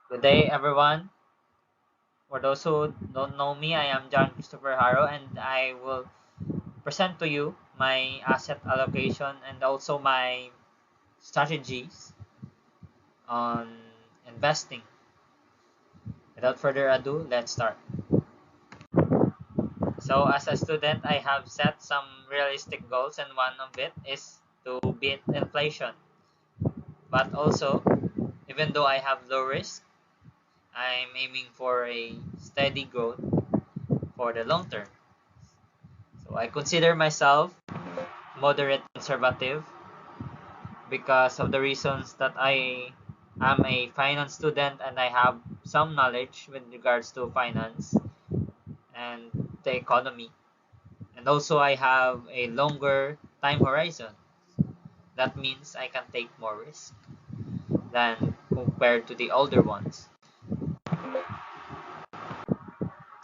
Good day, everyone. For those who don't know me, I am John Christopher Haro, and I will present to you my asset allocation and also my strategies on investing. Without further ado, let's start. So, as a student, I have set some realistic goals, and one of it is to beat inflation. But also, even though I have low risk, I'm aiming for a steady growth for the long term. So, I consider myself moderate conservative because of the reasons that I am a finance student and I have some knowledge with regards to finance and the economy. And also I have a longer time horizon. That means I can take more risk than compared to the older ones.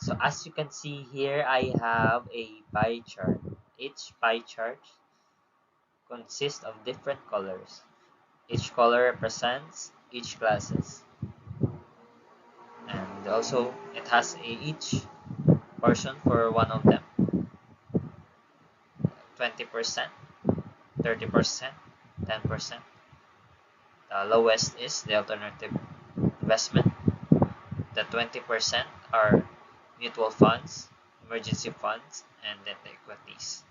So as you can see here, I have a pie chart. Each pie chart consists of different colors. Each color represents each classes. And also it has each portion for one of them: 20%, 30%, 10%. The lowest is the alternative investment. The 20% are mutual funds, emergency funds, and then the equities.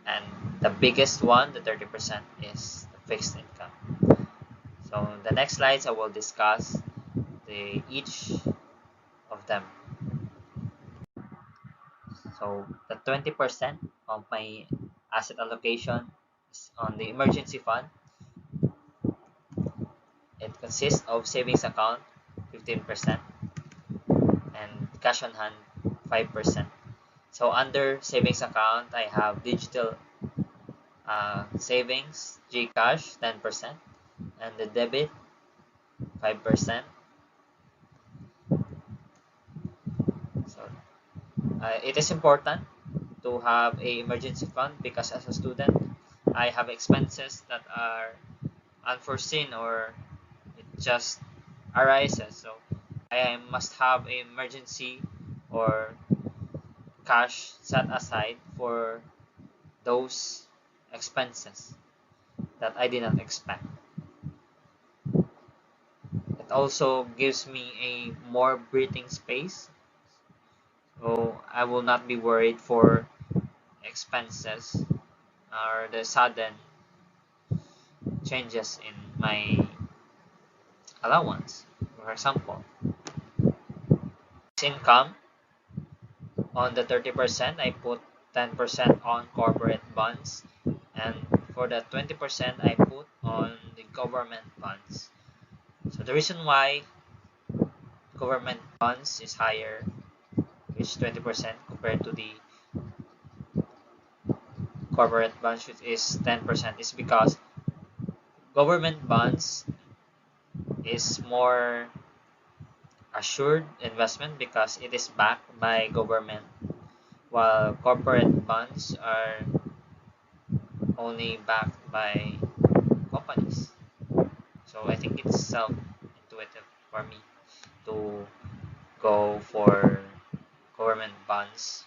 And the biggest one, the 30%, is the fixed income. So in the next slides I will discuss each of them. So the 20% of my asset allocation is on the emergency fund. It consists of savings account 15% and cash on hand 5%. So under savings account, I have digital savings, GCash 10%, and the debit 5%. So it is important to have a emergency fund because as a student, I have expenses that are unforeseen or it just arises. So I must have an emergency or cash set aside for those expenses that I did not expect. It also gives me a more breathing space, so I will not be worried for expenses or the sudden changes in my allowance. For example, income on the 30%, I put 10% on corporate bonds, and for the 20%, I put on the government bonds. So the reason why government bonds is higher, which is 20% compared to the corporate bonds, which is 10%, is because government bonds is more assured investment because it is backed by government, while corporate bonds are only backed by companies. So I think it's self-intuitive for me to go for government bonds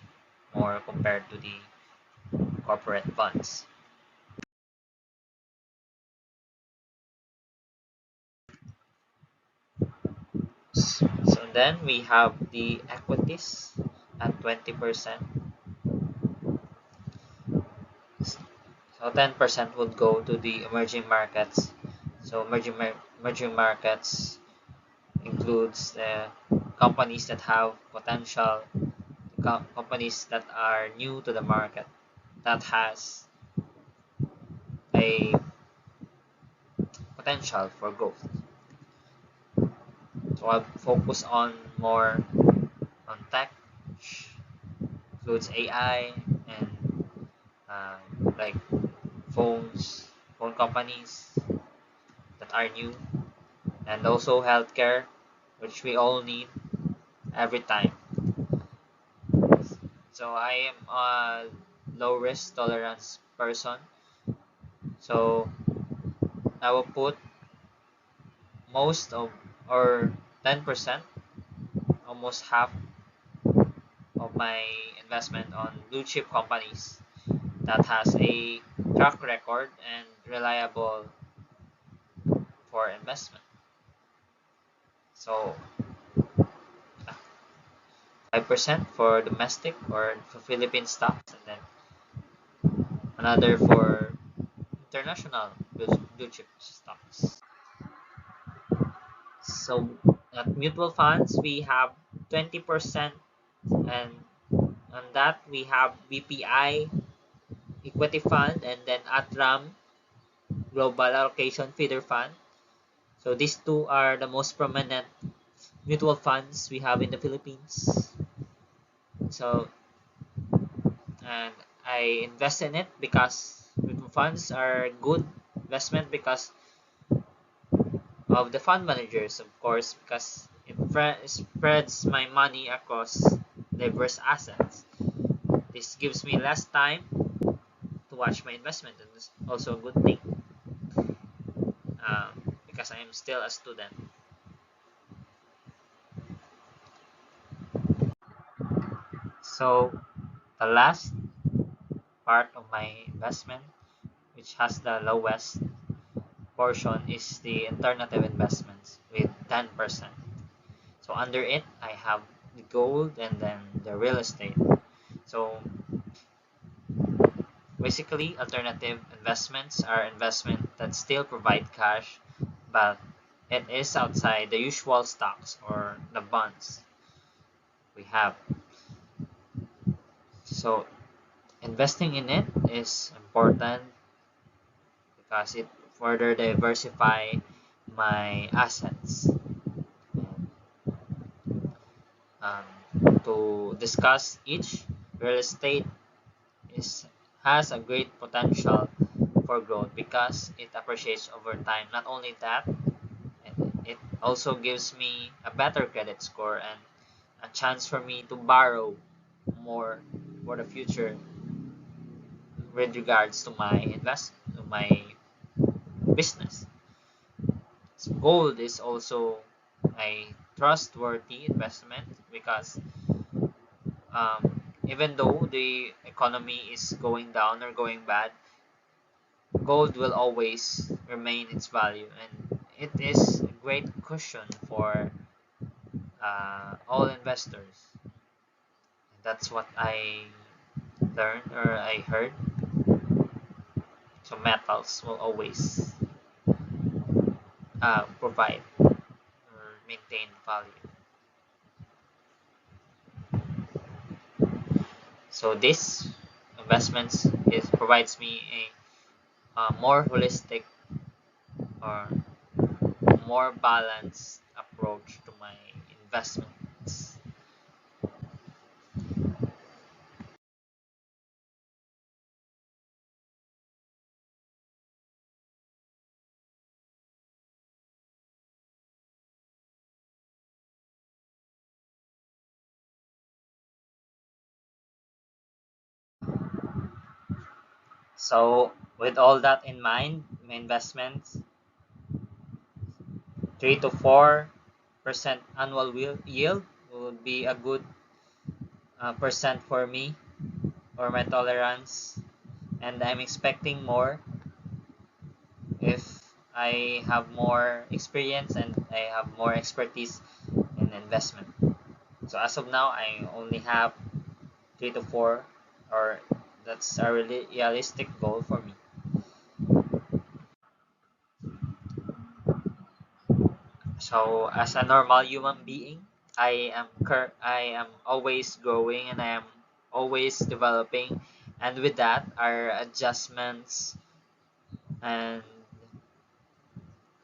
more compared to the corporate bonds. So then we have the equities at 20%. So 10% would go to the emerging markets. So emerging markets includes the companies that have potential, companies that are new to the market, that has a potential for growth. So I'll focus on more on tech, which includes AI and uh, like phone companies that are new, and also healthcare, which we all need every time. So I am a low risk tolerance person, so I will put most of or 10%, almost half of my investment on blue chip companies that has a track record and reliable for investment. So 5% for domestic or for Philippine stocks, and then another for international blue chip stocks. So at mutual funds, we have 20%, and on that we have BPI equity fund, and then ATRAM global allocation feeder fund. So these two are the most prominent mutual funds we have in the Philippines. So, and I invest in it because mutual funds are good investment because of the fund managers, of course, because it spreads my money across diverse assets. This gives me less time to watch my investment, and it's also a good thing because I am still a student. So the last part of my investment, which has the lowest portion, is the alternative investments with 10%. So under it, I have the gold and then the real estate. So basically, alternative investments are investments that still provide cash, but it is outside the usual stocks or the bonds we have. So investing in it is important because it further diversify my assets. To discuss each, real estate is has a great potential for growth because it appreciates over time. Not only that, it also gives me a better credit score and a chance for me to borrow more for the future with regards to my business. So gold is also a trustworthy investment because even though the economy is going down or going bad, gold will always remain its value, and it is a great cushion for all investors. That's what I learned or I heard. So metals will always provide or maintain value. So this investments provides me a more holistic or more balanced approach to my investments. So with all that in mind, my investments 3 to 4% annual yield would be a good percent for me or my tolerance, and I'm expecting more if I have more experience and I have more expertise in investment. So as of now, I only have 3 to 4, or that's a really realistic goal for me. So as a normal human being, I am always growing and I am always developing, and with that are and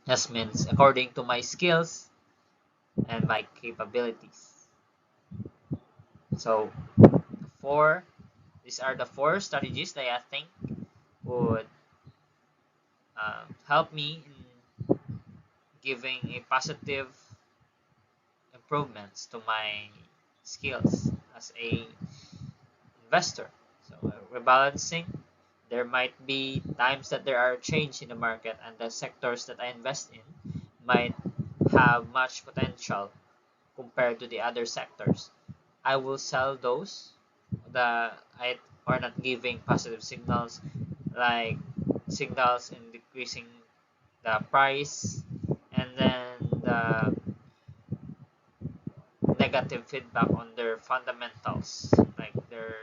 adjustments according to my skills and my capabilities. So four these are the four strategies that I think would help me in giving a positive improvements to my skills as a investor. So rebalancing, there might be times that there are change in the market and the sectors that I invest in might have much potential compared to the other sectors, I will sell those that are not giving positive signals, like signals in decreasing the price, and then the negative feedback on their fundamentals, like their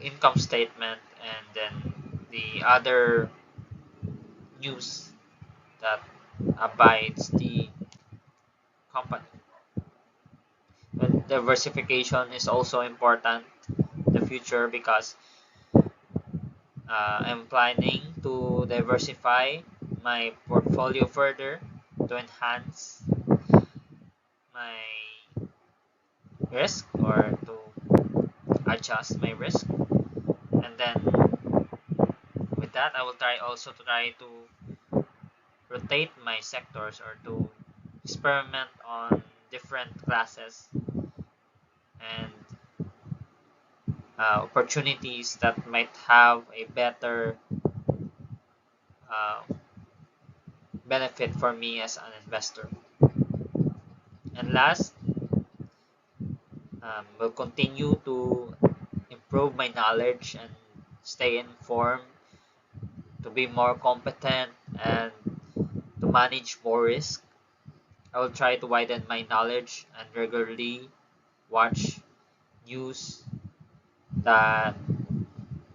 income statement, and then the other news that abides the company. But diversification is also important in the future, because I'm planning to diversify my portfolio further to enhance my risk, or to adjust my risk. And then with that, I will try to rotate my sectors, or to experiment on different classes and opportunities that might have a better uh, benefit for me as an investor. And last, will continue to improve my knowledge and stay informed, to be more competent, and to manage more risk. I will try to widen my knowledge and regularly watch news that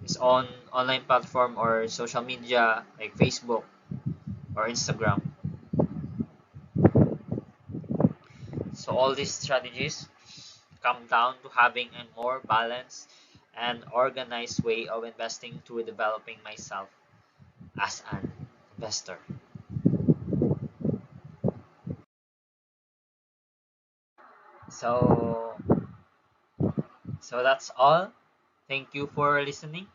is on online platform or social media like Facebook or Instagram. So all these strategies come down to having a more balanced and organized way of investing through developing myself as an investor. So that's all. Thank you for listening.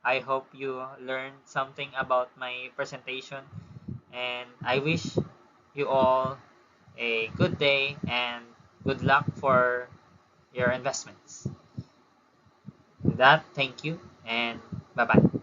I hope you learned something about my presentation, and I wish you all a good day and good luck for your investments. With that, thank you and bye bye.